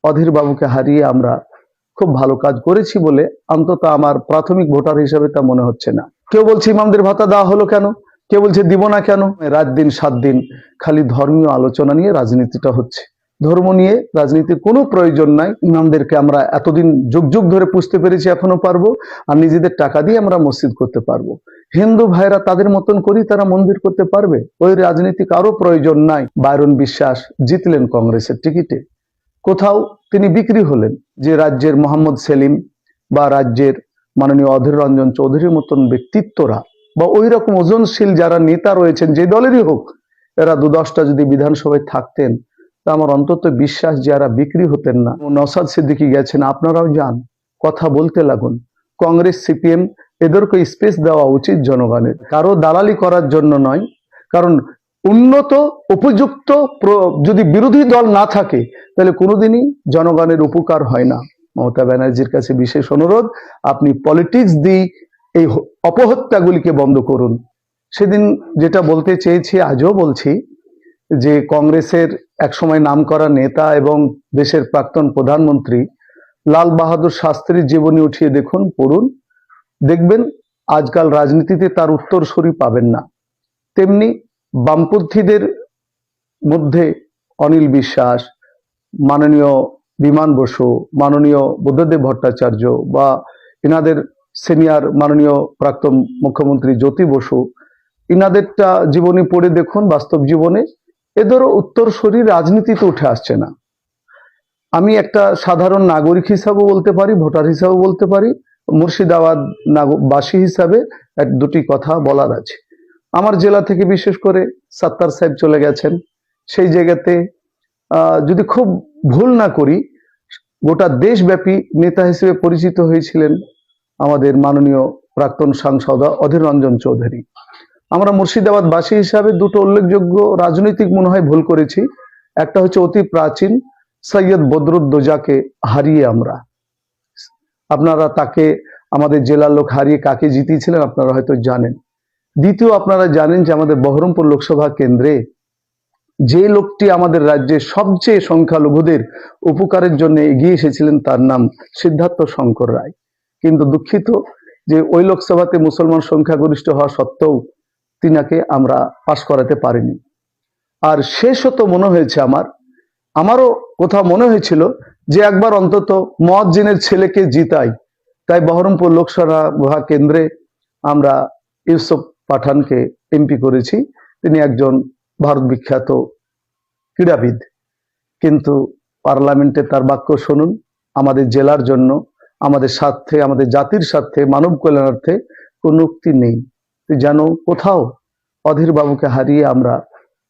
অধীর বাবুকে হারিয়ে আমরা খুব ভালো কাজ করেছি বলে অন্তত আমার প্রাথমিক ভোটার হিসেবে তা মনে হচ্ছে না। কেউ বলছে ইমামদের ভাতা দেওয়া হলো কেন, কেউ বলছে দিব না কেন। রাত দিন 7 দিন খালি ধর্মীয় আলোচনা নিয়ে রাজনীতিটা হচ্ছে। ধর্ম নিয়ে রাজনীতির কোনো প্রয়োজন নাই। ইমামদেরকে আমরা এতদিন যুগ যুগ ধরে পুষতে পেরেছি, এখনো পারবো। আর নিজেদের টাকা দিয়ে আমরা মসজিদ করতে পারবো। হিন্দু ভাইরা তাদের মতন করি তারা মন্দির করতে পারবে। ওই রাজনীতি কারো প্রয়োজন নাই। বায়রন বিশ্বাস জিতলেন কংগ্রেসের টিকিটে, কোথাও তিনি বিক্রি হলেন। যে রাজ্যের মোহাম্মদ সেলিম বা রাজ্যের মাননীয় অধীর রঞ্জন চৌধুরীর মতন ব্যক্তিত্বরা বা ওই রকম ওজনশীল যারা নেতা রয়েছেন যে দলেরই হোক, এরা 2-10টা যদি বিধানসভায় থাকতেন তা আমার অন্তত বিশ্বাস যে এরা বিক্রি হতেন না। নওশাদ সিদ্দিকী গেছেন, আপনারাও যান, কথা বলতে লাগুন। কংগ্রেস সিপিএম এদেরকে স্পেস দেওয়া উচিত জনগণের, কারো দালালি করার জন্য নয়। কারণ উন্নত উপযুক্ত যদি বিরোধী দল না থাকে তাহলে কোনোদিনই জনগণের উপকার হয় না। মমতা ব্যানার্জির কাছে বিশেষ অনুরোধ, আপনি পলিটিক্স দিয়ে এই অপহত্যাগুলিকে বন্ধ করুন। সেদিন যেটা বলতে চেয়েছি আজও বলছি যে কংগ্রেসের একসময় নামকরা নেতা এবং দেশের প্রাক্তন প্রধানমন্ত্রী লাল বাহাদুর শাস্ত্রীর জীবনী উঠিয়ে দেখুন, পড়ুন, দেখবেন আজকাল রাজনীতিতে তার উত্তরসূরি পাবেন না। তেমনি বামপন্থীদের মধ্যে অনিল বিশ্বাস, মাননীয় বিমান বসু, মাননীয় বুদ্ধদেব ভট্টাচার্য বা ইনাদের সিনিয়র মাননীয় প্রাক্তন মুখ্যমন্ত্রী জ্যোতি বসু, ইনাদেরটা জীবনী পড়ে দেখুন। বাস্তব জীবনে এদেরও উত্তরসূরি রাজনীতিতে উঠে আসছে না। আমি একটা সাধারণ নাগরিক হিসাবে বলতে পারি, ভোটার হিসাবে বলতে পারি, মুর্শিদাবাদ বাসী হিসাবে দুটি কথা বলার আছে। আমার জেলা থেকে বিশেষ করে সাত্তার সাহেব চলে গেছেন। সেই জায়গাতে যদি খুব ভুল না করি গোটা দেশব্যাপী নেতা হিসেবে পরিচিত হয়েছিলেন আমাদের মাননীয় প্রাক্তন সাংসদ অধীর রঞ্জন চৌধুরী। আমরা মুর্শিদাবাদবাসী হিসাবে দুটো উল্লেখযোগ্য রাজনৈতিক মনে হয় ভুল করেছি। একটা হচ্ছে অতি প্রাচীন সৈয়দ বদরুদ্দোজাকে হারিয়ে আপনারা তাকে আমাদের জেলার লোক হারিয়ে কাকে জিতিয়েছিলেন আপনারা হয়তো জানেন। দ্বিতীয়, আপনারা জানেন যে আমাদের বহরমপুর লোকসভা কেন্দ্রে যে লোকটি আমাদের রাজ্যে সবচেয়ে সংখ্যালঘুদের উপকারের জন্য এগিয়ে এসেছিলেন তার নাম সিদ্ধার্থ শঙ্কর রায়। কিন্তু দুঃখিত যে ওই লোকসভাতে মুসলমান সংখ্যাগরিষ্ঠ হওয়া সত্ত্বেও তিনাকে আমরা পাশ করাতে পারিনি। আর শেষত মনে হয়েছে আমারও কোথাও মনে হয়েছিল যে একবার অন্তত মুয়াজ্জিনের ছেলেকে জিতাই। তাই বহরমপুর লোকসভা কেন্দ্রে আমরা ইউসুফ পাঠানকে এমপি করেছি। তিনি একজন ভারত বিখ্যাত ক্রীড়াবিদ, কিন্তু পার্লামেন্টে তার বাক্য শুনুন, আমাদের জেলার জন্য, আমাদের স্বার্থে, আমাদের জাতির স্বার্থে, মানব কল্যাণার্থে কোন উক্তি নেই। যেন কোথাও অধীর বাবুকে হারিয়ে আমরা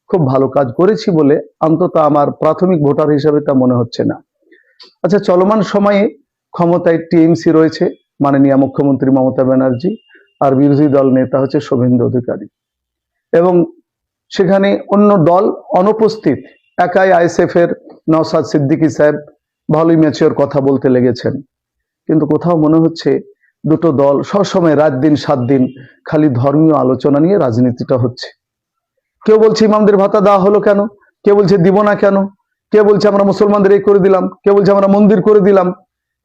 খুব ভালো কাজ করেছি বলে অন্তত আমার প্রাথমিক ভোটার হিসেবে তা মনে হচ্ছে না। আচ্ছা, চলমান সময়ে ক্ষমতায় টিএমসি রয়েছে, মাননীয় মুখ্যমন্ত্রী মমতা ব্যানার্জি, আর বিরোধী দল নেতা হচ্ছে শুভেন্দু অধিকারী, এবং সেখানে অন্য দল অনুপস্থিত। একাই আইএসএফ এর নওশাদ সিদ্দিকী সাহেব ভালোই ম্যাচিওর কথা বলতে লেগেছেন, কিন্তু কোথাও মনে হচ্ছে দুটো দল সবসময় রাত দিন 7 দিন খালি ধর্মীয় আলোচনা নিয়ে রাজনীতিটা হচ্ছে। কেউ বলছে ইমামদের ভাতা দেওয়া হলো কেন, কেউ বলছে দিব না কেন, কেউ বলছে আমরা মুসলমানদের এই করে দিলাম, কেউ বলছে আমরা মন্দির করে দিলাম।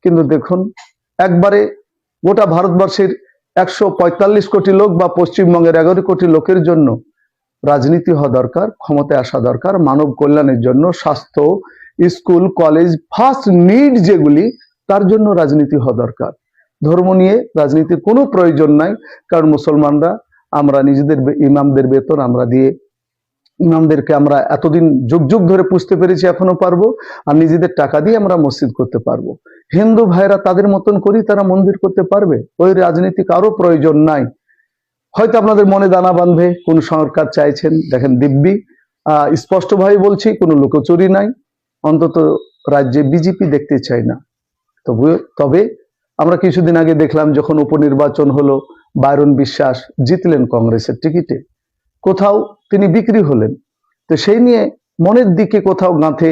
কিন্তু দেখুন, একবারে গোটা ভারতবর্ষের 145 কোটি লোক বা পশ্চিমবঙ্গের 11 কোটি লোকের জন্য রাজনীতি হওয়া দরকার, ক্ষমতায় আসা দরকার মানব কল্যাণের জন্য, স্বাস্থ্য, স্কুল, কলেজ, ফার্স্ট নিড যেগুলি, তার জন্য রাজনীতি হওয়া দরকার। ধর্ম নিয়ে রাজনীতির কোনো প্রয়োজন নাই। কারণ মুসলমানরা আমরা নিজেদের ইমামদের বেতন আমরা দিয়ে, ইমামদেরকে আমরা এতদিন যুগ যুগ ধরে পুষতে পেরেছি, এখনো পারবো। আর নিজেদের টাকা দিয়ে আমরা মসজিদ করতে পারবো। হিন্দু ভাইরা তাদের মতন করি তারা মন্দির করতে পারবে। ওই রাজনীতি কারো প্রয়োজন নাই। হয়তো আপনাদের মনে দানা বাঁধবে কোন সরকার চাইছেন, দেখেন দিব্যি স্পষ্টভাবে বলছি, কোনো লুকোচুরি নাই। অন্তত রাজ্যে বিজেপি দেখতে চাই না। তবে আমরা কিছুদিন আগে দেখলাম যখন উপনির্বাচন হলো, বায়রন বিশ্বাস জিতলেন কংগ্রেসের টিকিটে, কোথাও তিনি বিক্রি হলেন। তো সেই নিয়ে মনের দিকে কোথাও গাঁথে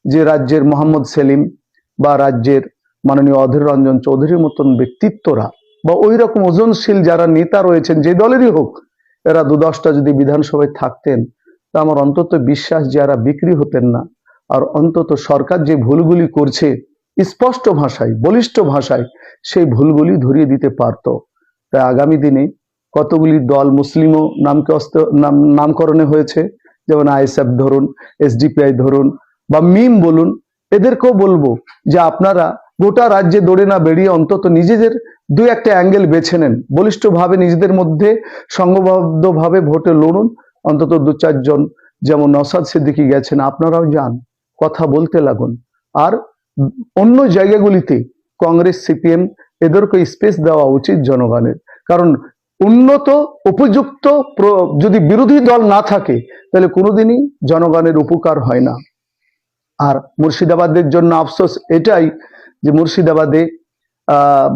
যে রাজ্যের মোহাম্মদ সেলিম বা রাজ্যের মাননীয় অধীর রঞ্জন চৌধুরীর মতন ব্যক্তিত্বরা বা ওই রকম ওজনশীল যারা নেতা রয়েছেন যে দলেরই হোক, এরা 2-10টা যদি বিধানসভায় থাকতেন তা আমার অন্তত বিশ্বাস যে এরা বিক্রি হতেন না। আর অন্তত সরকার যে ভুলগুলি করছে স্পষ্ট ভাষায়, বলিষ্ঠ ভাষায় সেই ভুলগুলি ধরিয়ে দিতে পারত। তাই আগামী দিনে কতগুলি দল মুসলিমও নামকরণে হয়েছে, যেমন আইএসএফ ধরুন, এসডিপিআই ধরুন বা মিম বলুন, এদেরকেও বলবো যে আপনারা গোটা রাজ্যে দৌড়ে না বেরিয়ে অন্তত নিজেদের দুই একটা অ্যাঙ্গেল বেছে নেন, বলিষ্ঠভাবে নিজেদের মধ্যে সংঘবদ্ধভাবে ভোটে লড়ুন। অন্তত 2-4 জন, যেমন নওশাদ সিদ্দিকী গেছেন, আপনারাও যান, কথা বলতে লাগুন। আর অন্য জায়গাগুলিতে কংগ্রেস, সিপিএম এদেরকে স্পেস দেওয়া উচিত জনগণের, কারণ উন্নত উপযুক্ত যদি বিরোধী দল না থাকে তাহলে কোনোদিনই জনগণের উপকার হয় না। আর মুর্শিদাবাদের জন্য আফসোস এটাই যে মুর্শিদাবাদে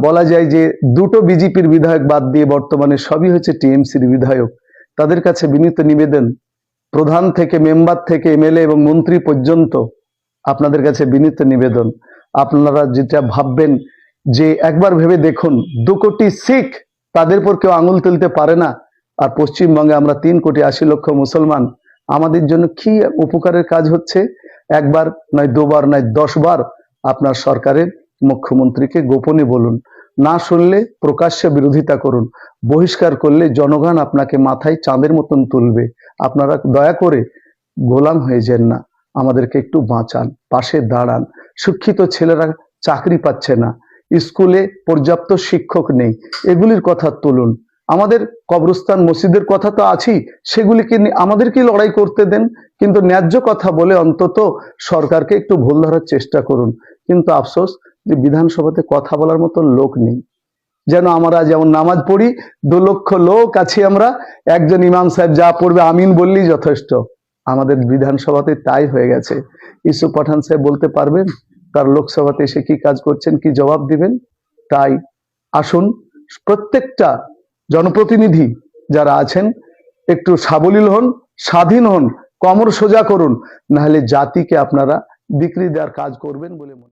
বলা যায় যে দুটো বিজেপির বিধায়ক বাদ দিয়ে বর্তমানে সবই হচ্ছে টিএমসির বিধায়ক। তাদের কাছে বিনীত নিবেদন, প্রধান থেকে মেম্বার থেকে এমএলএ এবং মন্ত্রী পর্যন্ত আপনাদের কাছে বিনীত নিবেদন, আপনারা যেটা ভাববেন যে একবার ভেবে দেখুন, 2 কোটি শিখ, তাদের পর কেউ আঙুল তুলতে পারে না। আর পশ্চিমবঙ্গে আমরা 3,80,00,000 মুসলমান, আমাদের জন্য কি উপকারের কাজ হচ্ছে? একবার নয়, 2 বার নয়, 10 বার আপনার সরকারের মুখ্যমন্ত্রীকে গোপনে বলুন, না শুনলে প্রকাশ্যে বিরোধিতা করুন, বহিষ্কার করলে জনগণ আপনাকে মাথায় চাঁদের মতন তুলবে। আপনারা দয়া করে গোলাম হয়ে যান না, আমাদেরকে একটু বাঁচান, পাশে দাঁড়ান। শিক্ষিত ছেলেরা চাকরি পাচ্ছে না, স্কুলে পর্যাপ্ত শিক্ষক নেই, এগুলির কথা তুলুন। আমাদের কবরস্থান মসজিদের কথা তো আছেই, সেগুলিকে আমাদেরকে লড়াই করতে দেন, কিন্তু ন্যায্য কথা বলে অন্তত সরকারকে একটু ভুল ধরার চেষ্টা করুন। কিন্তু আফসোস যে বিধানসভাতে কথা বলার মতো লোক নেই। যেন আমরা যেমন নামাজ পড়ি, 2 লক্ষ লোক আছি আমরা, একজন ইমাম সাহেব যা পড়বে আমিন বললেই যথেষ্ট। আমাদের বিধানসভাতে তাই হয়ে গেছে। ইউসুফ পাঠান সাহেব বলতে পারবেন তার লোকসভাতে এসে কি কাজ করছেন, কি জবাব দিবেন? তাই আসুন, প্রত্যেকটা জনপ্রতিনিধি যারা আছেন একটু সাবলীল হন, স্বাধীন হন, কোমর সোজা করুন, নাহলে জাতিকে আপনারা বিক্রি দেওয়ার কাজ করবেন বলে মনে